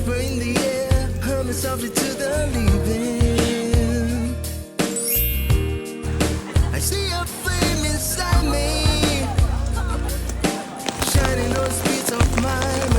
whisper in the air, humming softly to the leaving. I see a flame inside me, shining on the streets of my